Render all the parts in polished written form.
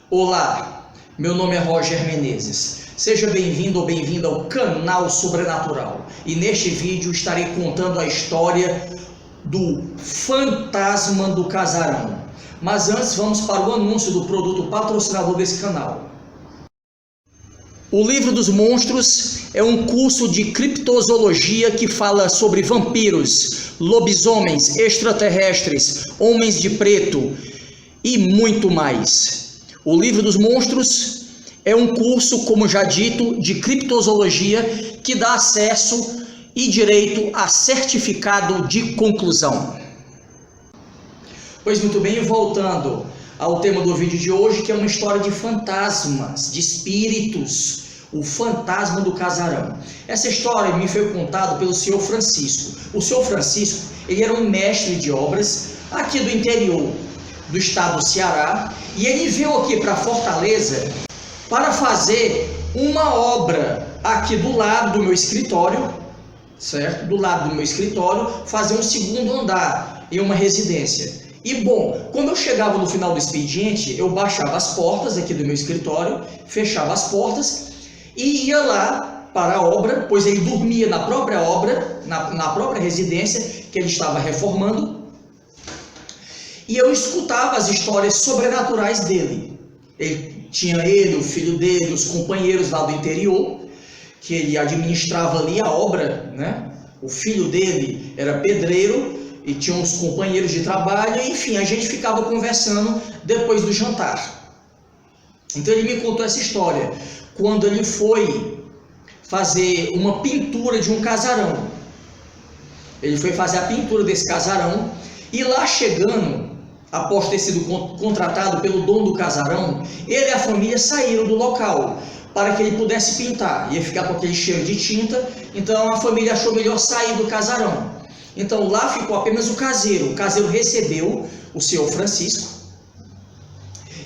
Olá, meu nome é Roger Menezes. Seja bem-vindo ou bem-vinda ao canal Sobrenatural. E neste vídeo estarei contando a história do fantasma do casarão. Mas antes vamos para o anúncio do produto patrocinador desse canal. O Livro dos Monstros é um curso de criptozoologia que fala sobre vampiros, lobisomens, extraterrestres, homens de preto e muito mais. O Livro dos Monstros é um curso, como já dito, de criptozoologia que dá acesso e direito a certificado de conclusão. Pois muito bem, voltando ao tema do vídeo de hoje, que é uma história de fantasmas, de espíritos, o fantasma do casarão. Essa história me foi contada pelo senhor Francisco. O senhor Francisco, ele era um mestre de obras aqui do interior do estado do Ceará, e ele veio aqui para Fortaleza para fazer uma obra aqui do lado do meu escritório, certo? Do lado do meu escritório, fazer um segundo andar em uma residência. E bom, quando eu chegava no final do expediente, eu baixava as portas aqui do meu escritório, fechava as portas e ia lá para a obra, pois ele dormia na própria obra, na própria residência que ele estava reformando. E eu escutava as histórias sobrenaturais dele. Ele, o filho dele, os companheiros lá do interior, que ele administrava ali a obra, né? O filho dele era pedreiro e tinha uns companheiros de trabalho, enfim, a gente ficava conversando depois do jantar. Então ele me contou essa história, quando ele foi fazer uma pintura de um casarão. Ele foi fazer a pintura desse casarão, e lá chegando, após ter sido contratado pelo dono do casarão, ele e a família saíram do local para que ele pudesse pintar. Ia ficar com aquele cheiro de tinta, então a família achou melhor sair do casarão. Então lá ficou apenas o caseiro. O caseiro recebeu o senhor Francisco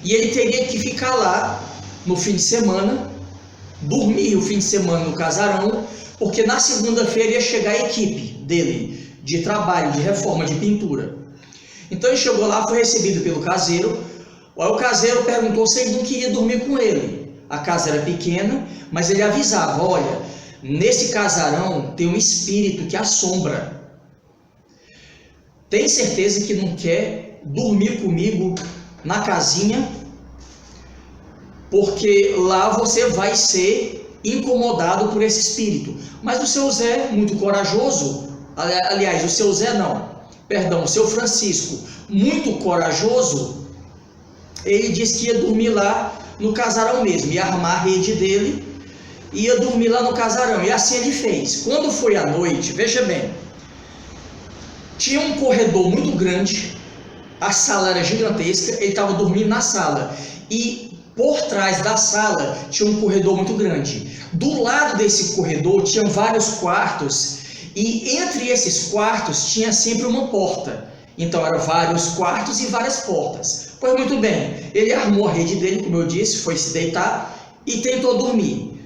e ele teria que ficar lá no fim de semana, dormir o fim de semana no casarão, porque na segunda-feira ia chegar a equipe dele de trabalho, de reforma, de pintura. Então ele chegou lá, foi recebido pelo caseiro. Aí o caseiro perguntou se ele não queria dormir com ele. A casa era pequena, mas ele avisava: olha, nesse casarão tem um espírito que assombra. Tem certeza que não quer dormir comigo na casinha? Porque lá você vai ser incomodado por esse espírito. Mas o seu Zé, muito corajoso, aliás, o seu Zé não, perdão, o seu Francisco, muito corajoso, ele disse que ia dormir lá no casarão mesmo, ia armar a rede dele, ia dormir lá no casarão, e assim ele fez. Quando foi à noite, veja bem, tinha um corredor muito grande, a sala era gigantesca, ele estava dormindo na sala, e por trás da sala tinha um corredor muito grande. Do lado desse corredor tinham vários quartos, e entre esses quartos tinha sempre uma porta. Então eram vários quartos e várias portas. Pois muito bem, ele armou a rede dele, como eu disse, foi se deitar e tentou dormir.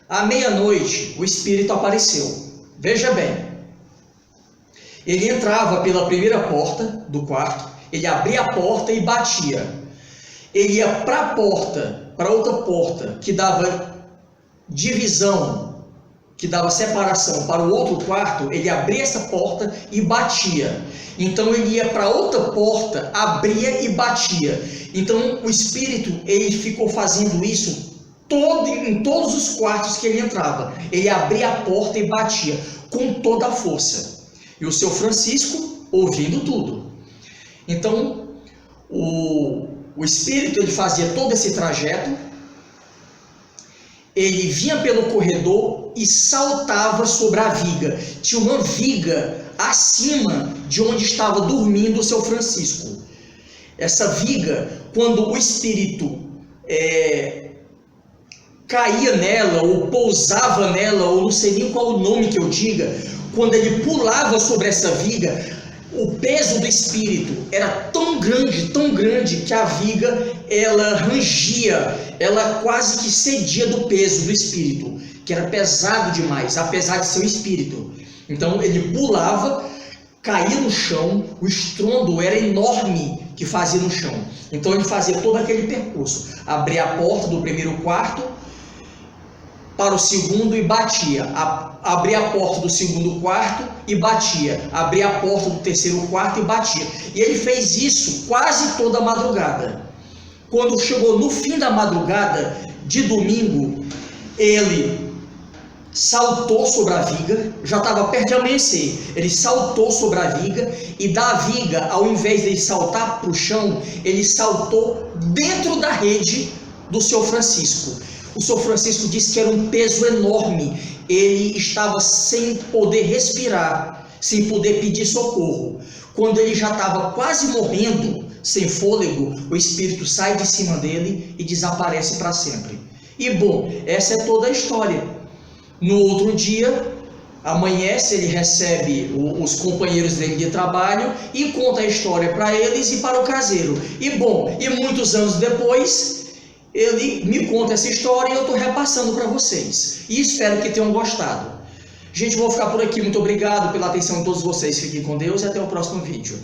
À meia-noite o espírito apareceu. Veja bem, ele entrava pela primeira porta do quarto, ele abria a porta e batia. Ele ia para a porta, para outra porta que dava divisão, que dava separação para o outro quarto, ele abria essa porta e batia. Então ele ia para outra porta, abria e batia. Então o espírito, ele ficou fazendo isso em todos os quartos que ele entrava. Ele abria a porta e batia com toda a força. E o seu Francisco ouvindo tudo. Então o espírito, ele fazia todo esse trajeto. Ele vinha pelo corredor e saltava sobre a viga. Tinha uma viga acima de onde estava dormindo o seu Francisco. Essa viga, quando o espírito caía nela, ou pousava nela, ou não sei nem qual o nome que eu diga, quando ele pulava sobre essa viga, o peso do espírito era tão grande, que a viga, ela rangia, ela quase que cedia do peso do espírito, que era pesado demais, apesar de ser um espírito. Então ele pulava, caía no chão, o estrondo era enorme, que fazia no chão. Então ele fazia todo aquele percurso, abria a porta do primeiro quarto para o segundo e batia, abria a porta do segundo quarto e batia, abria a porta do terceiro quarto e batia. E ele fez isso quase toda a madrugada. Quando chegou no fim da madrugada de domingo, ele saltou sobre a viga, já estava perto de amanhecer, ele saltou sobre a viga, e da viga, ao invés de ele saltar para o chão, ele saltou dentro da rede do Sr. Francisco. O Sr. Francisco disse que era um peso enorme, ele estava sem poder respirar, sem poder pedir socorro. Quando ele já estava quase morrendo, sem fôlego, o espírito sai de cima dele e desaparece para sempre. E bom, essa é toda a história. No outro dia, amanhece, ele recebe os companheiros dele de trabalho e conta a história para eles e para o caseiro. E bom, e muitos anos depois, ele me conta essa história e eu estou repassando para vocês. E espero que tenham gostado. Gente, vou ficar por aqui. Muito obrigado pela atenção de todos vocês. Fiquem com Deus e até o próximo vídeo.